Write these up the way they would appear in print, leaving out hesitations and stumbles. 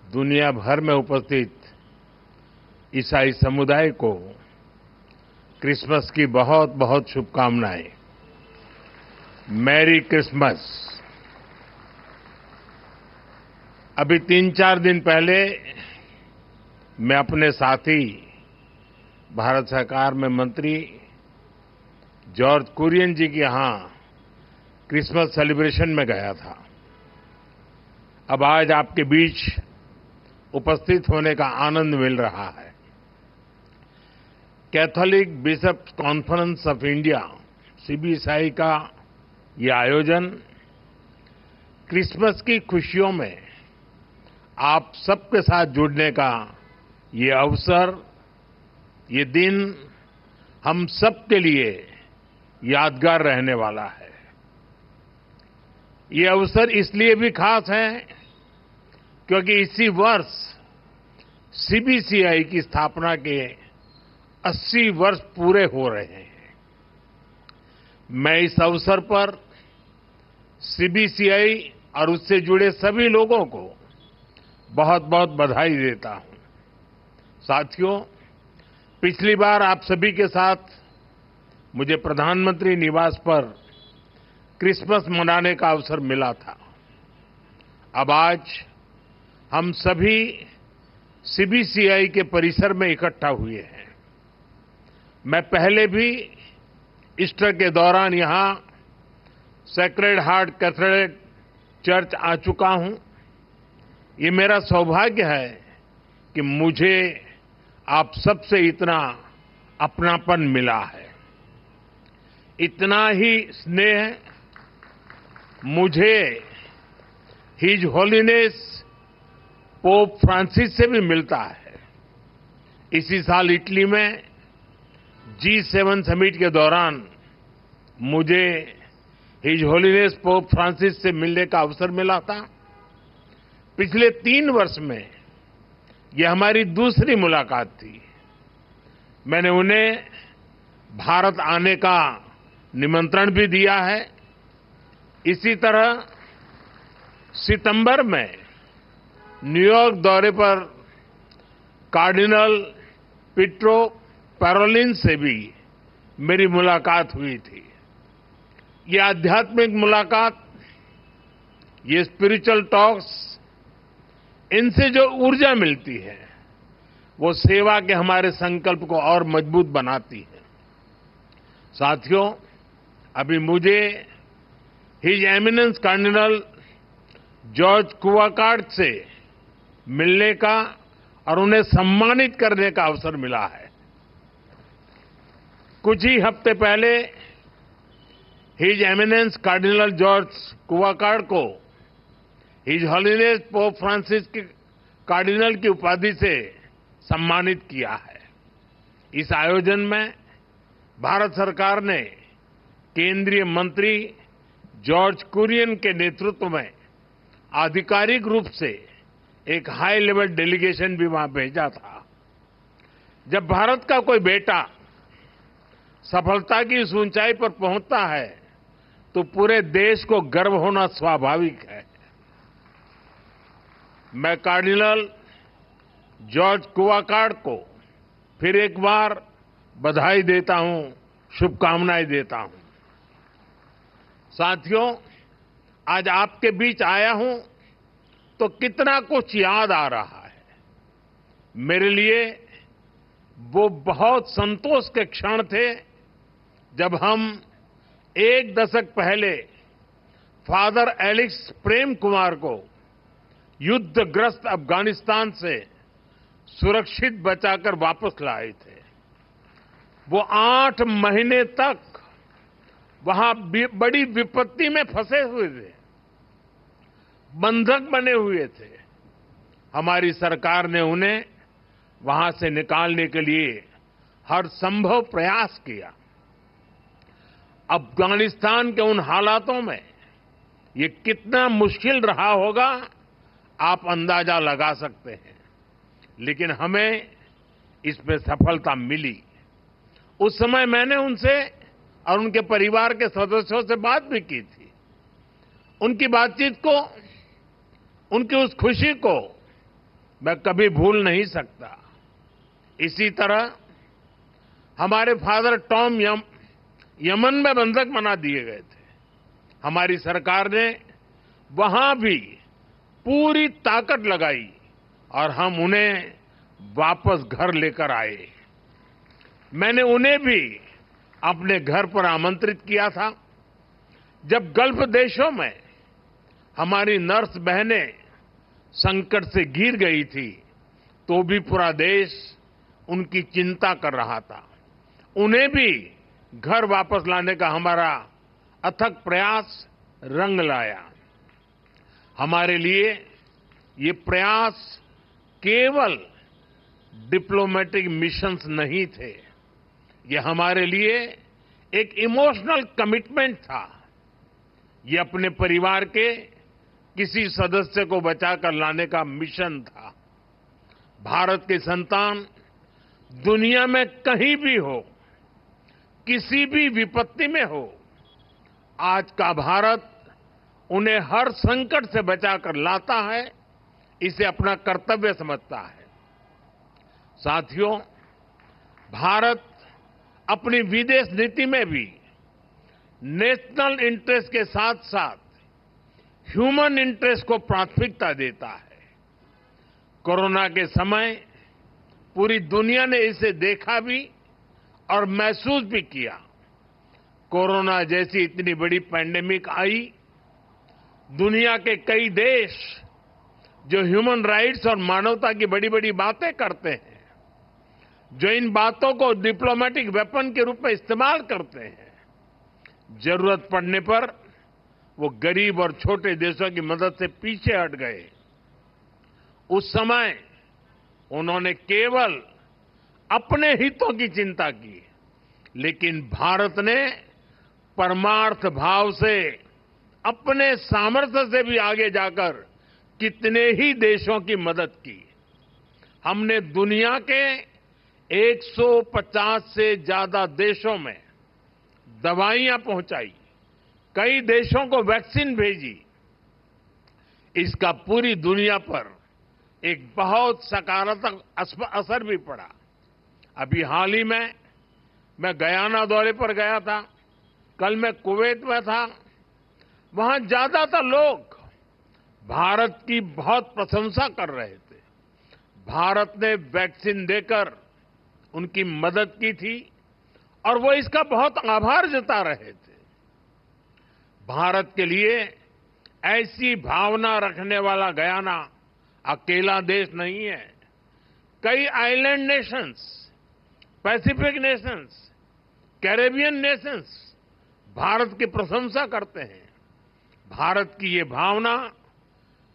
दुनिया भर में उपस्थित ईसाई समुदाय को क्रिसमस की बहुत बहुत शुभकामनाएं। Merry Christmas. अभी 3-4 दिन पहले मैं अपने साथी भारत सरकार में मंत्री जॉर्ज कुरियन जी के यहां क्रिसमस सेलिब्रेशन में गया था। अब आज आपके बीच उपस्थित होने का आनंद मिल रहा है। Catholic bishops conference of India CBCI का ये आयोजन क्रिसमस की खुशियों में आप सबके साथ जुड़ने का ये अवसर, ये दिन हम सबके लिए यादगार रहने वाला है। ये अवसर इसलिए भी खास है क्योंकि इसी वर्ष सीबीसीआई की स्थापना के 80 वर्ष पूरे हो रहे हैं। मैं इस अवसर पर सीबीसीआई और उससे जुड़े सभी लोगों को बहुत बहुत बधाई देता हूं। साथियों, पिछली बार आप सभी के साथ मुझे प्रधानमंत्री निवास पर क्रिसमस मनाने का अवसर मिला था। अब आज हम सभी सीबीसीआई के परिसर में इकट्ठा हुए हैं। मैं पहले भी ईस्टर के दौरान यहां सेक्रेड हार्ट कैथेड्रल चर्च आ चुका हूं। ये मेरा सौभाग्य है कि मुझे आप सबसे इतना अपनापन मिला है। इतना ही स्नेह मुझे हिज होलीनेस पोप फ्रांसिस से भी मिलता है। इसी साल इटली में G7 समिट के दौरान मुझे हिज होलीनेस पोप फ्रांसिस से मिलने का अवसर मिला था। पिछले 3 वर्ष में यह हमारी दूसरी मुलाकात थी। मैंने उन्हें भारत आने का निमंत्रण भी दिया है। इसी तरह सितंबर में न्यूयॉर्क दौरे पर कार्डिनल पीट्रो पैरोलिन से भी मेरी मुलाकात हुई थी। ये आध्यात्मिक मुलाकात, ये स्पिरिचुअल टॉक्स, इनसे जो ऊर्जा मिलती है वो सेवा के हमारे संकल्प को और मजबूत बनाती है। साथियों, अभी मुझे हिज एमिनेंस कार्डिनल जॉर्ज कुवाकार्ड से मिलने का और उन्हें सम्मानित करने का अवसर मिला है। कुछ ही हफ्ते पहले हिज एमिनेंस कार्डिनल जॉर्ज कुवाकार्ड को हिज होलीनेस पोप फ्रांसिस के कार्डिनल की उपाधि से सम्मानित किया है। इस आयोजन में भारत सरकार ने केंद्रीय मंत्री जॉर्ज कुरियन के नेतृत्व में आधिकारिक रूप से एक हाई लेवल डेलीगेशन भी वहां भेजा था। जब भारत का कोई बेटा सफलता की इस ऊंचाई पर पहुंचता है तो पूरे देश को गर्व होना स्वाभाविक है। मैं कार्डिनल जॉर्ज कुवाकार्ड को फिर एक बार बधाई देता हूं, शुभकामनाएं देता हूं। साथियों, आज आपके बीच आया हूं तो कितना कुछ याद आ रहा है। मेरे लिए वो बहुत संतोष के क्षण थे जब हम 1 दशक पहले फादर एलेक्स प्रेम कुमार को युद्धग्रस्त अफगानिस्तान से सुरक्षित बचाकर वापस लाए थे। वो 8 महीने तक वहां बड़ी विपत्ति में फंसे हुए थे, बंधक बने हुए थे। हमारी सरकार ने उन्हें वहां से निकालने के लिए हर संभव प्रयास किया। अफगानिस्तान के उन हालातों में ये कितना मुश्किल रहा होगा आप अंदाजा लगा सकते हैं, लेकिन हमें इसमें सफलता मिली। उस समय मैंने उनसे और उनके परिवार के सदस्यों से बात भी की थी। उनकी बातचीत को, उनकी उस खुशी को मैं कभी भूल नहीं सकता। इसी तरह हमारे फादर टॉम यमन में बंधक बना दिए गए थे। हमारी सरकार ने वहां भी पूरी ताकत लगाई और हम उन्हें वापस घर लेकर आए। मैंने उन्हें भी अपने घर पर आमंत्रित किया था। जब गल्फ देशों में हमारी नर्स बहनें संकट से घिर गई थी, तो भी पूरा देश उनकी चिंता कर रहा था। उन्हें भी घर वापस लाने का हमारा अथक प्रयास रंग लाया। हमारे लिए ये प्रयास केवल डिप्लोमेटिक मिशंस नहीं थे, ये हमारे लिए एक इमोशनल कमिटमेंट था। ये अपने परिवार के किसी सदस्य को बचाकर लाने का मिशन था। भारत के संतान दुनिया में कहीं भी हो, किसी भी विपत्ति में हो, आज का भारत उन्हें हर संकट से बचाकर लाता है, इसे अपना कर्तव्य समझता है। साथियों, भारत अपनी विदेश नीति में भी नेशनल इंटरेस्ट के साथ साथ ह्यूमन इंटरेस्ट को प्राथमिकता देता है। कोरोना के समय पूरी दुनिया ने इसे देखा भी और महसूस भी किया। कोरोना जैसी इतनी बड़ी पैंडेमिक आई, दुनिया के कई देश जो ह्यूमन राइट्स और मानवता की बड़ी बड़ी बातें करते हैं, जो इन बातों को डिप्लोमेटिक वेपन के रूप में इस्तेमाल करते हैं, जरूरत पड़ने पर वो गरीब और छोटे देशों की मदद से पीछे हट गए। उस समय उन्होंने केवल अपने हितों की चिंता की, लेकिन भारत ने परमार्थ भाव से अपने सामर्थ्य से भी आगे जाकर कितने ही देशों की मदद की। हमने दुनिया के 150 से ज्यादा देशों में दवाइयां पहुंचाई, कई देशों को वैक्सीन भेजी। इसका पूरी दुनिया पर एक बहुत सकारात्मक असर भी पड़ा। अभी हाल ही में मैं गयाना दौरे पर गया था, कल मैं कुवैत में था। वहां ज्यादातर लोग भारत की बहुत प्रशंसा कर रहे थे। भारत ने वैक्सीन देकर उनकी मदद की थी और वो इसका बहुत आभार जता रहे थे। भारत के लिए ऐसी भावना रखने वाला गयाना अकेला देश नहीं है। कई island Nations, Pacific Nations, Caribbean Nations Bharat की प्रशंसा करते हैं। भारत की ये भावना,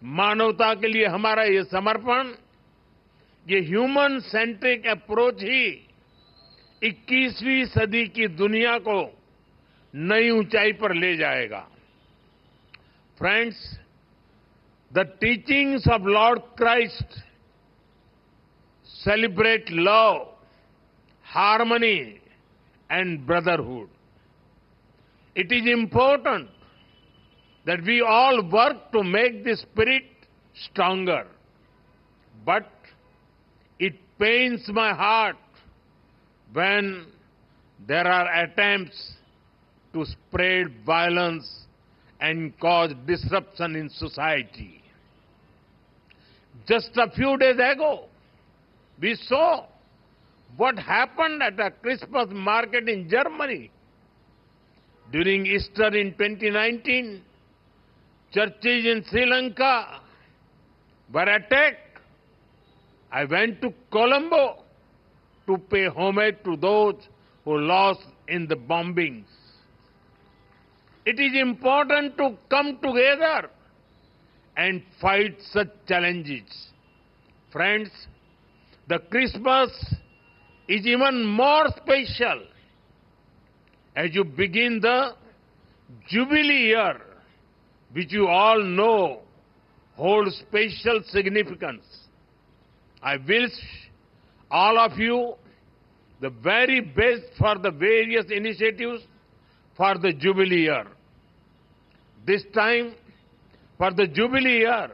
मानवता के लिए हमारा ये समर्पण, ये ह्यूमन सेंट्रिक अप्रोच ही 21वीं सदी की दुनिया को नई ऊंचाई पर ले जाएगा। Friends, the teachings of Lord Christ celebrate love, harmony, and brotherhood. It is important that we all work to make this spirit stronger. But it pains my heart when there are attempts to spread violence and cause disruption in society. Just a few days ago, we saw what happened at a Christmas market in Germany. During Easter in 2019, churches in Sri Lanka were attacked. I went to Colombo to pay homage to those who lost in the bombings. It is important to come together and fight such challenges. Friends, the Christmas is even more special as you begin the Jubilee year, which you all know holds special significance. I wish all of you the very best for the various initiatives for the Jubilee year. This time, for the Jubilee year,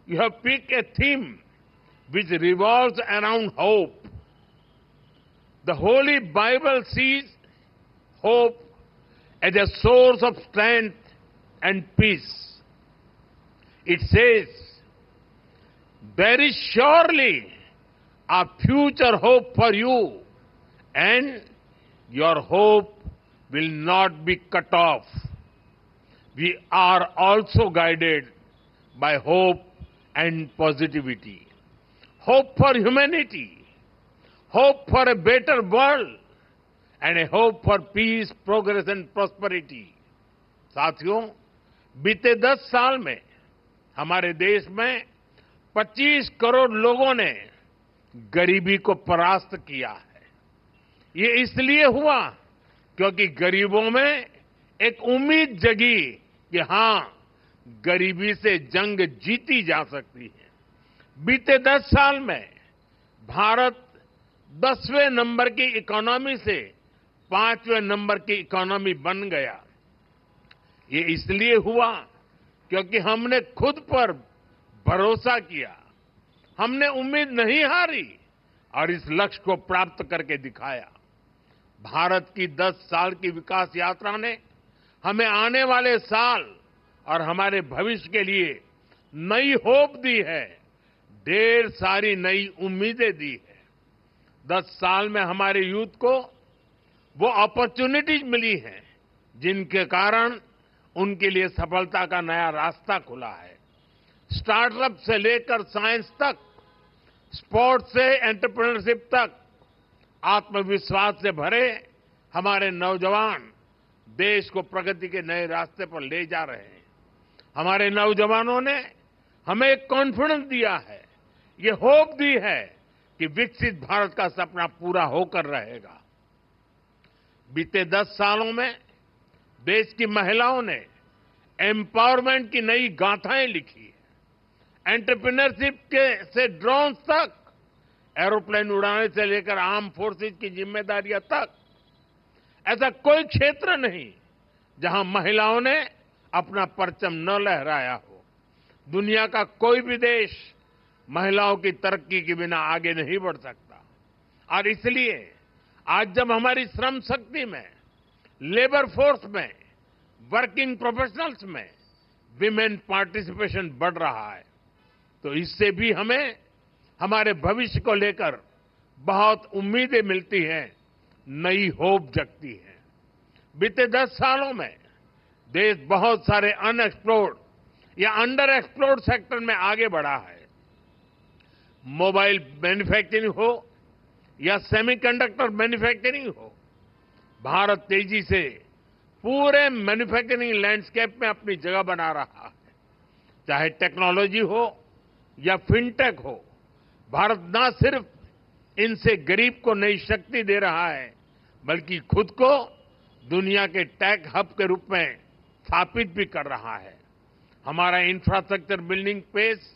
you have picked a theme which revolves around hope. The Holy Bible sees hope as a source of strength and peace. It says, there is surely a future hope for you, and your hope will not be cut off. We are also guided by hope and positivity. Hope for humanity, hope for a better world, and a hope for peace, progress and prosperity. साथियों, बीते 10 साल में हमारे देश में 25 करोड़ लोगों ने गरीबी को परास्त किया है। ये इसलिए हुआ क्योंकि गरीबों में एक उम्मीद जगी कि हां, गरीबी से जंग जीती जा सकती है। बीते 10 साल में भारत 10वें नंबर की इकोनॉमी से 5वें नंबर की इकोनॉमी बन गया। ये इसलिए हुआ क्योंकि हमने खुद पर भरोसा किया, हमने उम्मीद नहीं हारी और इस लक्ष्य को प्राप्त करके दिखाया। भारत की 10 साल की विकास यात्रा ने हमें आने वाले साल और हमारे भविष्य के लिए नई होप दी है, ढेर सारी नई उम्मीदें दी है। 10 साल में हमारे यूथ को वो अपॉर्चुनिटीज मिली हैं जिनके कारण उनके लिए सफलता का नया रास्ता खुला है। स्टार्टअप से लेकर साइंस तक, स्पोर्ट्स से एंटरप्रेन्योरशिप तक, आत्मविश्वास से भरे हमारे नौजवान देश को प्रगति के नए रास्ते पर ले जा रहे हैं। हमारे नौजवानों ने हमें एक कॉन्फिडेंस दिया है, ये होप दी है कि विकसित भारत का सपना पूरा होकर रहेगा। बीते 10 सालों में देश की महिलाओं ने एम्पावरमेंट की नई गाथाएं लिखी है। एंटरप्रेन्योरशिप से ड्रोन तक, एरोप्लेन उड़ाने से लेकर आर्म फोर्सेज की जिम्मेदारियां तक, ऐसा कोई क्षेत्र नहीं जहां महिलाओं ने अपना परचम न लहराया हो। दुनिया का कोई भी देश महिलाओं की तरक्की के बिना आगे नहीं बढ़ सकता। और इसलिए आज जब हमारी श्रम शक्ति में, लेबर फोर्स में, वर्किंग प्रोफेशनल्स में विमेन पार्टिसिपेशन बढ़ रहा है, तो इससे भी हमें हमारे भविष्य को लेकर बहुत उम्मीदें मिलती हैं, नई होप जगती है। बीते 10 सालों में देश बहुत सारे अनएक्सप्लोर्ड या अंडर एक्सप्लोर्ड सेक्टर में आगे बढ़ा है। मोबाइल मैन्युफैक्चरिंग हो या सेमीकंडक्टर मैन्युफैक्चरिंग हो, भारत तेजी से पूरे मैन्युफैक्चरिंग लैंडस्केप में अपनी जगह बना रहा है। चाहे टेक्नोलॉजी हो या फिनटेक हो, भारत न सिर्फ इनसे गरीब को नई शक्ति दे रहा है, बल्कि खुद को दुनिया के टेक हब के रूप में स्थापित भी कर रहा है। हमारा इंफ्रास्ट्रक्चर बिल्डिंग पेस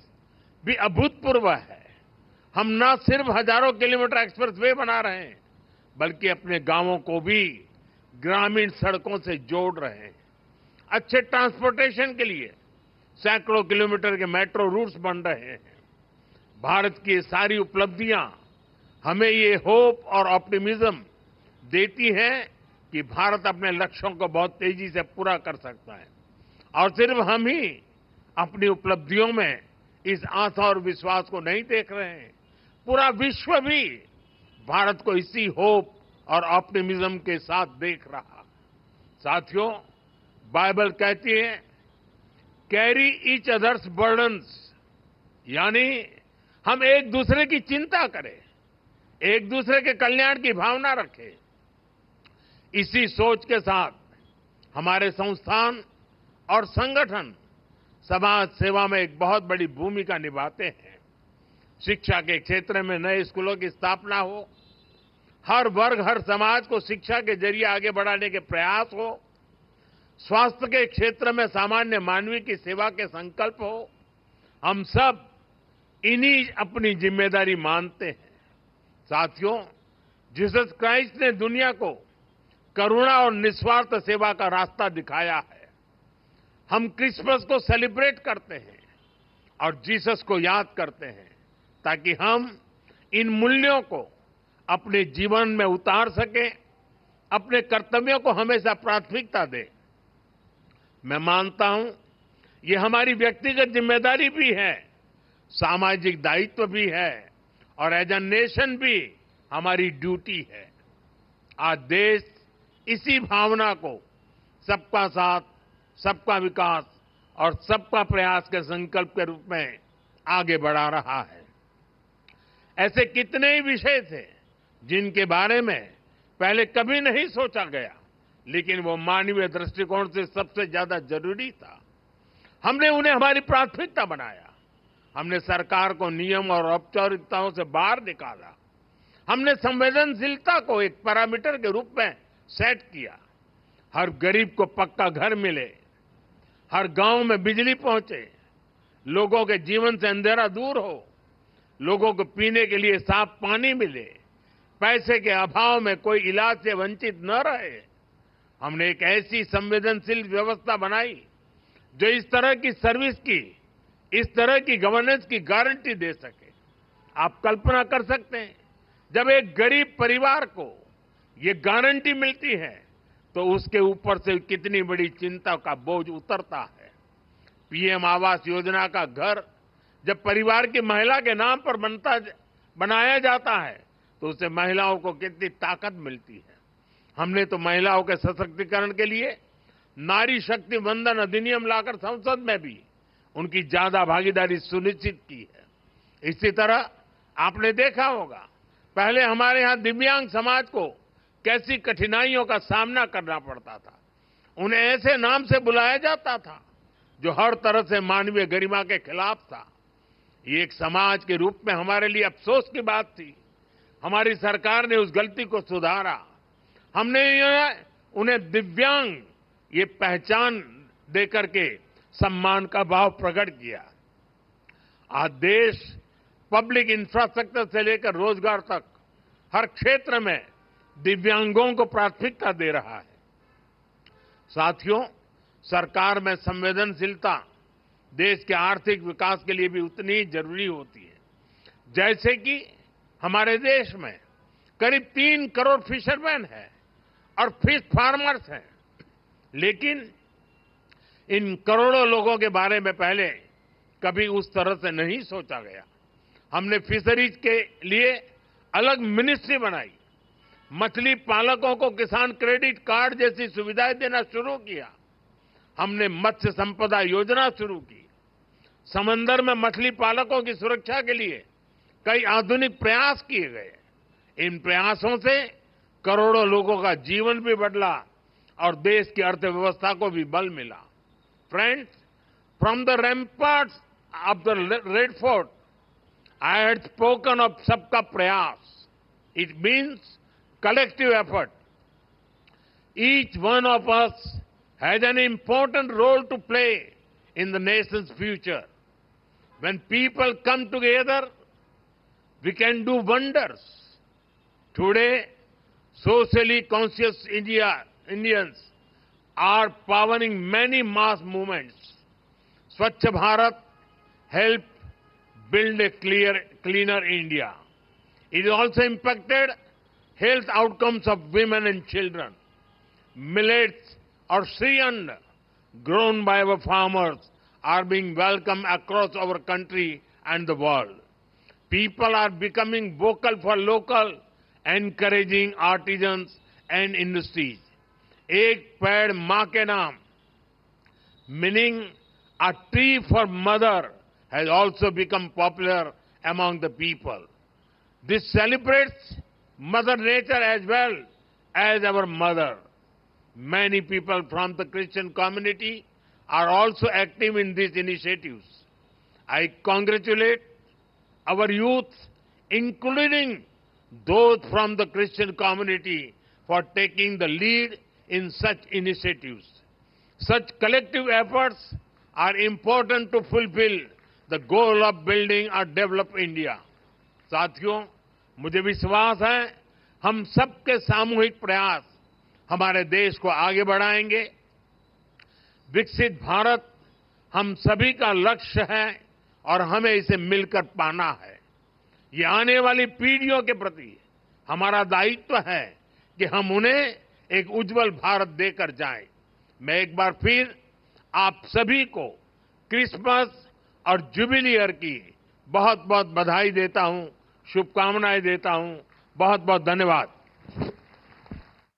भी अभूतपूर्व है। हम न सिर्फ हजारों किलोमीटर एक्सप्रेस वे बना रहे हैं, बल्कि अपने गांवों को भी ग्रामीण सड़कों से जोड़ रहे हैं। अच्छे ट्रांसपोर्टेशन के लिए सैकड़ों किलोमीटर के मेट्रो रूट्स बन रहे हैं। भारत की ये सारी उपलब्धियां हमें ये होप और ऑप्टिमिज्म देती हैं कि भारत अपने लक्ष्यों को बहुत तेजी से पूरा कर सकता है। और सिर्फ हम ही अपनी उपलब्धियों में इस आशा और विश्वास को नहीं देख रहे हैं, पूरा विश्व भी भारत को इसी होप और ऑप्टिमिज्म के साथ देख रहा। साथियों, बाइबल कहती है, कैरी ईच अदर्स बर्डन्स, यानी हम एक दूसरे की चिंता करें, एक दूसरे के कल्याण की भावना रखें। इसी सोच के साथ हमारे संस्थान और संगठन समाज सेवा में एक बहुत बड़ी भूमिका निभाते हैं। शिक्षा के क्षेत्र में नए स्कूलों की स्थापना हो, हर वर्ग हर समाज को शिक्षा के जरिए आगे बढ़ाने के प्रयास हो, स्वास्थ्य के क्षेत्र में सामान्य मानवीय की सेवा के संकल्प हो, हम सब इन्हीं अपनी जिम्मेदारी मानते हैं। साथियों, जीसस क्राइस्ट ने दुनिया को करुणा और निस्वार्थ सेवा का रास्ता दिखाया है। हम क्रिसमस को सेलिब्रेट करते हैं और जीसस को याद करते हैं। ताकि हम इन मूल्यों को अपने जीवन में उतार सकें, अपने कर्तव्यों को हमेशा प्राथमिकता दें। मैं मानता हूं ये हमारी व्यक्तिगत जिम्मेदारी भी है, सामाजिक दायित्व भी है और एज अ नेशन भी हमारी ड्यूटी है। आज देश इसी भावना को सबका साथ, सबका विकास और सबका प्रयास के संकल्प के रूप में आगे बढ़ा रहा है। ऐसे कितने ही विषय थे जिनके बारे में पहले कभी नहीं सोचा गया, लेकिन वो मानवीय दृष्टिकोण से सबसे ज्यादा जरूरी था। हमने उन्हें हमारी प्राथमिकता बनाया। हमने सरकार को नियम और औपचारिकताओं से बाहर निकाला। हमने संवेदनशीलता को एक पैरामीटर के रूप में सेट किया। हर गरीब को पक्का घर मिले, हर गांव में बिजली पहुंचे, लोगों के जीवन से अंधेरा दूर हो, लोगों को पीने के लिए साफ पानी मिले, पैसे के अभाव में कोई इलाज से वंचित न रहे। हमने एक ऐसी संवेदनशील व्यवस्था बनाई जो इस तरह की सर्विस की, इस तरह की गवर्नेंस की गारंटी दे सके। आप कल्पना कर सकते हैं, जब एक गरीब परिवार को ये गारंटी मिलती है तो उसके ऊपर से कितनी बड़ी चिंता का बोझ उतरता है। पीएम आवास योजना का घर जब परिवार की महिला के नाम पर बनाया जाता है तो उससे महिलाओं को कितनी ताकत मिलती है। हमने तो महिलाओं के सशक्तिकरण के लिए नारी शक्ति वंदन अधिनियम लाकर संसद में भी उनकी ज्यादा भागीदारी सुनिश्चित की है। इसी तरह आपने देखा होगा, पहले हमारे यहां दिव्यांग समाज को कैसी कठिनाइयों का सामना करना पड़ता था। उन्हें ऐसे नाम से बुलाया जाता था जो हर तरह से मानवीय गरिमा के खिलाफ था। ये एक समाज के रूप में हमारे लिए अफसोस की बात थी। हमारी सरकार ने उस गलती को सुधारा। हमने उन्हें दिव्यांग ये पहचान देकर के सम्मान का भाव प्रकट किया। आज देश पब्लिक इंफ्रास्ट्रक्चर से लेकर रोजगार तक हर क्षेत्र में दिव्यांगों को प्राथमिकता दे रहा है। साथियों, सरकार में संवेदनशीलता देश के आर्थिक विकास के लिए भी उतनी ही जरूरी होती है। जैसे कि हमारे देश में करीब 3 करोड़ फिशरमैन हैं और फिश फार्मर्स हैं, लेकिन इन करोड़ों लोगों के बारे में पहले कभी उस तरह से नहीं सोचा गया। हमने फिशरीज के लिए अलग मिनिस्ट्री बनाई, मछली पालकों को किसान क्रेडिट कार्ड जैसी सुविधाएं देना शुरू किया। हमने मत्स्य संपदा योजना शुरू की। समंदर में मछली पालकों की सुरक्षा के लिए कई आधुनिक प्रयास किए गए। इन प्रयासों से करोड़ों लोगों का जीवन भी बदला और देश की अर्थव्यवस्था को भी बल मिला। Friends, from the ramparts of the Red Fort I had spoken of सबका प्रयास. It means collective effort. Each one of us has an important role to play in the nation's future. When people come together, we can do wonders. Today, socially conscious Indians are powering many mass movements. Swachh Bharat helped build a cleaner India. It also impacted health outcomes of women and children. Millets or Shriyand grown by our farmers are being welcomed across our country and the world. People are becoming vocal for local, encouraging artisans and industries. Ek Ped Maa Ke Naam, meaning a tree for mother, has also become popular among the people. This celebrates Mother Nature as well as our mother. Many people from the Christian community are also active in these initiatives. I congratulate our youth, including those from the Christian community, for taking the lead in such initiatives. Such collective efforts are important to fulfill the goal of building a developed India. साथियों, मुझे विश्वास है हम सबके सामूहिक प्रयास हमारे देश को आगे बढ़ाएंगे। विकसित भारत हम सभी का लक्ष्य है और हमें इसे मिलकर पाना है। ये आने वाली पीढ़ियों के प्रति हमारा दायित्व है कि हम उन्हें एक उज्जवल भारत देकर जाएं। मैं एक बार फिर आप सभी को क्रिसमस और जुबिली ईयर की बहुत बहुत बधाई देता हूं, शुभकामनाएं देता हूं। बहुत बहुत धन्यवाद।